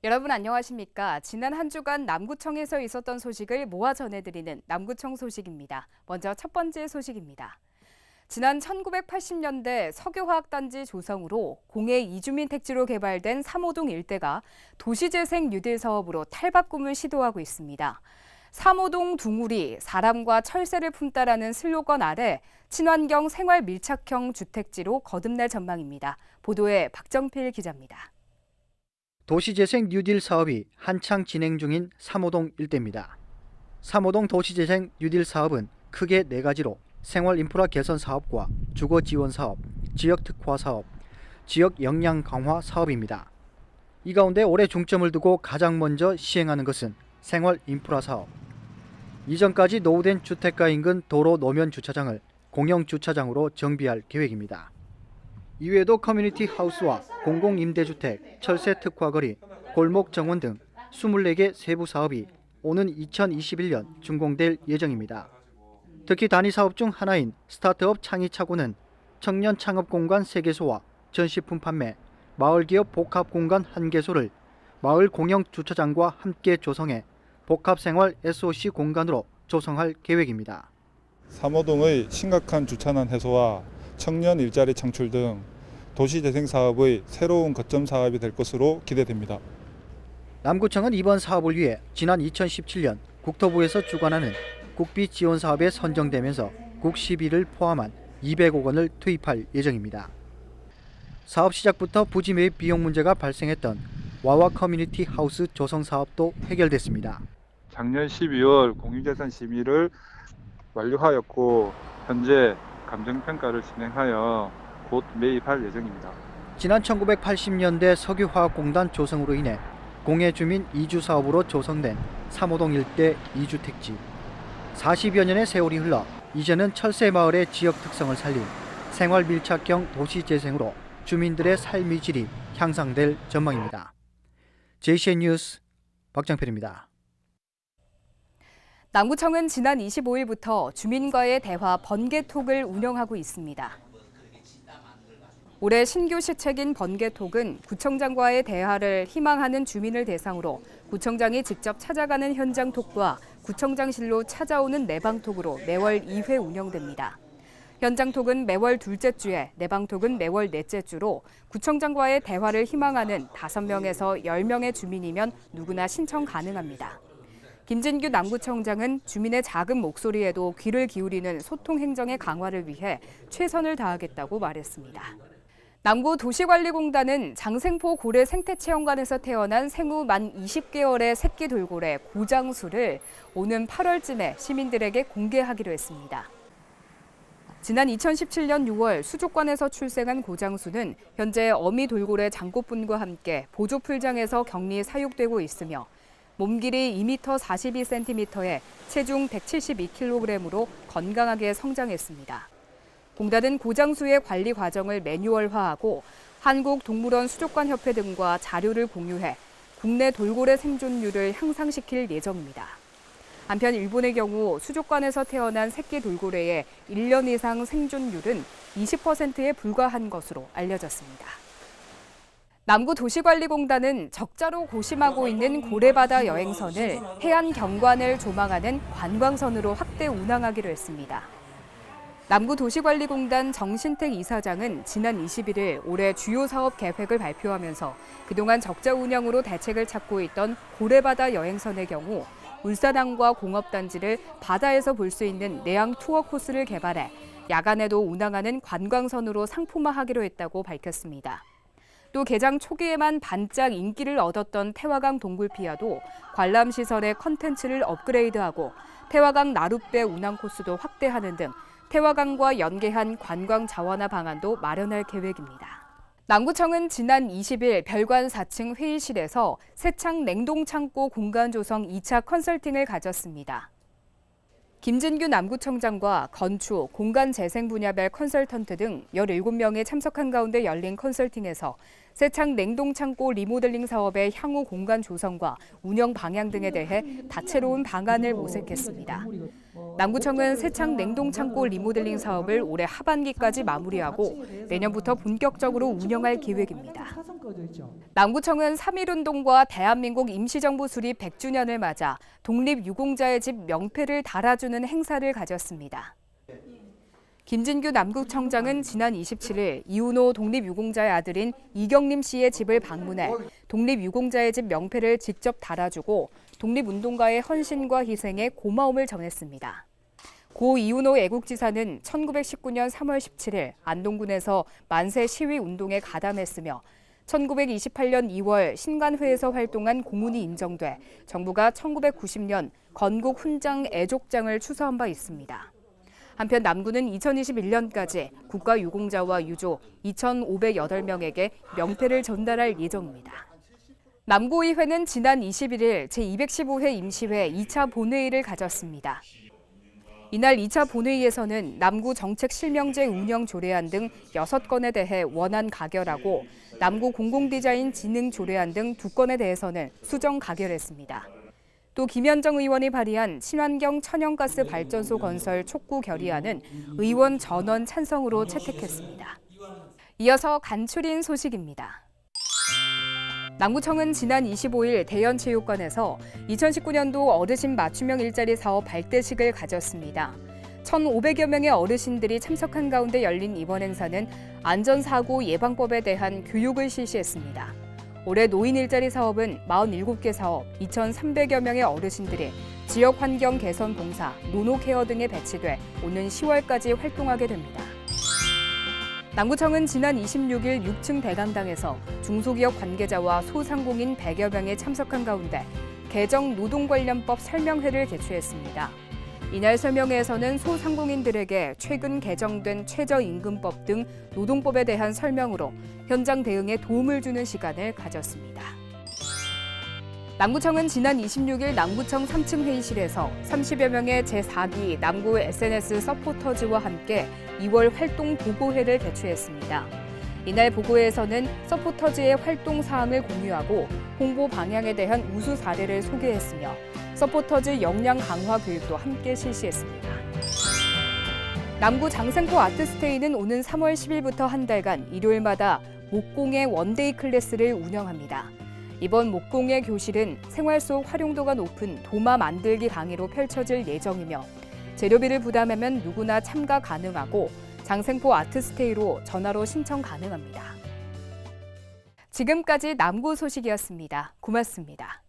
여러분 안녕하십니까? 지난 한 주간 남구청에서 있었던 소식을 모아 전해드리는 남구청 소식입니다. 먼저 첫 번째 소식입니다. 지난 1980년대 석유화학단지 조성으로 공해 이주민 택지로 개발된 3호동 일대가 도시재생 뉴딜 사업으로 탈바꿈을 시도하고 있습니다. 3호동 둥우리 사람과 철새를 품다라는 슬로건 아래 친환경 생활 밀착형 주택지로 거듭날 전망입니다. 보도에 박정필 기자입니다. 도시재생 뉴딜 사업이 한창 진행 중인 3호동 일대입니다. 3호동 도시재생 뉴딜 사업은 크게 4가지로 생활 인프라 개선 사업과 주거 지원 사업, 지역 특화 사업, 지역 역량 강화 사업입니다. 이 가운데 올해 중점을 두고 가장 먼저 시행하는 것은 생활 인프라 사업. 이전까지 노후된 주택가 인근 도로 노면 주차장을 공영 주차장으로 정비할 계획입니다. 이외에도 커뮤니티 하우스와 공공임대주택, 철새 특화거리, 골목 정원 등 24개 세부 사업이 오는 2021년 준공될 예정입니다. 특히 단위 사업 중 하나인 스타트업 창의차고는 청년 창업 공간 3개소와 전시품 판매, 마을기업 복합 공간 1개소를 마을 공영 주차장과 함께 조성해 복합생활 SOC 공간으로 조성할 계획입니다. 3호동의 심각한 주차난 해소와 청년 일자리 창출 등 도시재생 사업의 새로운 거점 사업이 될 것으로 기대됩니다. 남구청은 이번 사업을 위해 지난 2017년 국토부에서 주관하는 국비 지원 사업에 선정되면서 국 시비를 포함한 200억 원을 투입할 예정입니다. 사업 시작부터 부지 매입 비용 문제가 발생했던 와와 커뮤니티 하우스 조성 사업도 해결됐습니다. 작년 12월 공유재산 심의를 완료하였고 현재 감정평가를 진행하여 곧 매입할 예정입니다. 지난 1980년대 석유화학공단 조성으로 인해 공해 주민 이주 사업으로 조성된 3호동 일대 이주택지. 40여 년의 세월이 흘러 이제는 철새마을의 지역 특성을 살린 생활 밀착형 도시재생으로 주민들의 삶의 질이 향상될 전망입니다. JCN 뉴스 박정필입니다. 남구청은 지난 25일부터 주민과의 대화 번개톡을 운영하고 있습니다. 올해 신규 시책인 번개톡은 구청장과의 대화를 희망하는 주민을 대상으로 구청장이 직접 찾아가는 현장톡과 구청장실로 찾아오는 내방톡으로 매월 2회 운영됩니다. 현장톡은 매월 둘째 주에, 내방톡은 매월 넷째 주로 구청장과의 대화를 희망하는 5명에서 10명의 주민이면 누구나 신청 가능합니다. 김진규 남구청장은 주민의 작은 목소리에도 귀를 기울이는 소통 행정의 강화를 위해 최선을 다하겠다고 말했습니다. 남구도시관리공단은 장생포 고래 생태체험관에서 태어난 생후 만 20개월의 새끼 돌고래 고장수를 오는 8월쯤에 시민들에게 공개하기로 했습니다. 지난 2017년 6월 수족관에서 출생한 고장수는 현재 어미 돌고래 장꽃분과 함께 보조풀장에서 격리 사육되고 있으며 몸 길이 2m 42cm에 체중 172kg으로 건강하게 성장했습니다. 공단은 고장수의 관리 과정을 매뉴얼화하고 한국동물원 수족관협회 등과 자료를 공유해 국내 돌고래 생존율을 향상시킬 예정입니다. 한편 일본의 경우 수족관에서 태어난 새끼 돌고래의 1년 이상 생존율은 20%에 불과한 것으로 알려졌습니다. 남구도시관리공단은 적자로 고심하고 있는 고래바다 여행선을 해안 경관을 조망하는 관광선으로 확대 운항하기로 했습니다. 남구도시관리공단 정신택 이사장은 지난 21일 올해 주요 사업 계획을 발표하면서 그동안 적자 운영으로 대책을 찾고 있던 고래바다 여행선의 경우 울산항과 공업단지를 바다에서 볼 수 있는 내양 투어 코스를 개발해 야간에도 운항하는 관광선으로 상품화하기로 했다고 밝혔습니다. 또 개장 초기에만 반짝 인기를 얻었던 태화강 동굴피아도 관람시설의 컨텐츠를 업그레이드하고 태화강 나룻배 운항 코스도 확대하는 등 태화강과 연계한 관광 자원화 방안도 마련할 계획입니다. 남구청은 지난 20일 별관 4층 회의실에서 새창 냉동창고 공간 조성 2차 컨설팅을 가졌습니다. 김진규 남구청장과 건축, 공간 재생 분야별 컨설턴트 등 17명이 참석한 가운데 열린 컨설팅에서 새창 냉동창고 리모델링 사업의 향후 공간 조성과 운영 방향 등에 대해 다채로운 방안을 모색했습니다. 남구청은 새창 냉동창고 리모델링 사업을 올해 하반기까지 마무리하고 내년부터 본격적으로 운영할 계획입니다. 꺼져 있죠. 남구청은 3.1운동과 대한민국 임시정부 수립 100주년을 맞아 독립유공자의 집 명패를 달아주는 행사를 가졌습니다. 김진규 남구청장은 지난 27일 이훈호 독립유공자의 아들인 이경림 씨의 집을 방문해 독립유공자의 집 명패를 직접 달아주고 독립운동가의 헌신과 희생에 고마움을 전했습니다. 고 이훈호 애국지사는 1919년 3월 17일 안동군에서 만세 시위 운동에 가담했으며 1928년 2월 신관회에서 활동한 고문이 인정돼 정부가 1990년 건국 훈장 애족장을 추서한 바 있습니다. 한편 남구는 2021년까지 국가유공자와 유족 2,508명에게 명패를 전달할 예정입니다. 남구의회는 지난 21일 제215회 임시회 2차 본회의를 가졌습니다. 이날 2차 본회의에서는 남구 정책 실명제 운영 조례안 등 6건에 대해 원안 가결하고 남구 공공디자인 진흥 조례안 등 2건에 대해서는 수정 가결했습니다. 또 김현정 의원이 발의한 친환경 천연가스 발전소 건설 촉구 결의안은 의원 전원 찬성으로 채택했습니다. 이어서 간추린 소식입니다. 남구청은 지난 25일 대연체육관에서 2019년도 어르신 맞춤형 일자리 사업 발대식을 가졌습니다. 1,500여 명의 어르신들이 참석한 가운데 열린 이번 행사는 안전사고 예방법에 대한 교육을 실시했습니다. 올해 노인 일자리 사업은 47개 사업, 2,300여 명의 어르신들이 지역 환경 개선 봉사, 노노케어 등에 배치돼 오는 10월까지 활동하게 됩니다. 남구청은 지난 26일 6층 대강당에서 중소기업 관계자와 소상공인 100여 명이 참석한 가운데 개정 노동관련법 설명회를 개최했습니다. 이날 설명회에서는 소상공인들에게 최근 개정된 최저임금법 등 노동법에 대한 설명으로 현장 대응에 도움을 주는 시간을 가졌습니다. 남구청은 지난 26일 남구청 3층 회의실에서 30여 명의 제4기 남구 SNS 서포터즈와 함께 2월 활동 보고회를 개최했습니다. 이날 보고회에서는 서포터즈의 활동 사항을 공유하고 홍보 방향에 대한 우수 사례를 소개했으며 서포터즈 역량 강화 교육도 함께 실시했습니다. 남구 장생포 아트스테이는 오는 3월 10일부터 한 달간 일요일마다 목공예 원데이 클래스를 운영합니다. 이번 목공예 교실은 생활 속 활용도가 높은 도마 만들기 강의로 펼쳐질 예정이며 재료비를 부담하면 누구나 참가 가능하고 장생포 아트스테이로 전화로 신청 가능합니다. 지금까지 남구 소식이었습니다. 고맙습니다.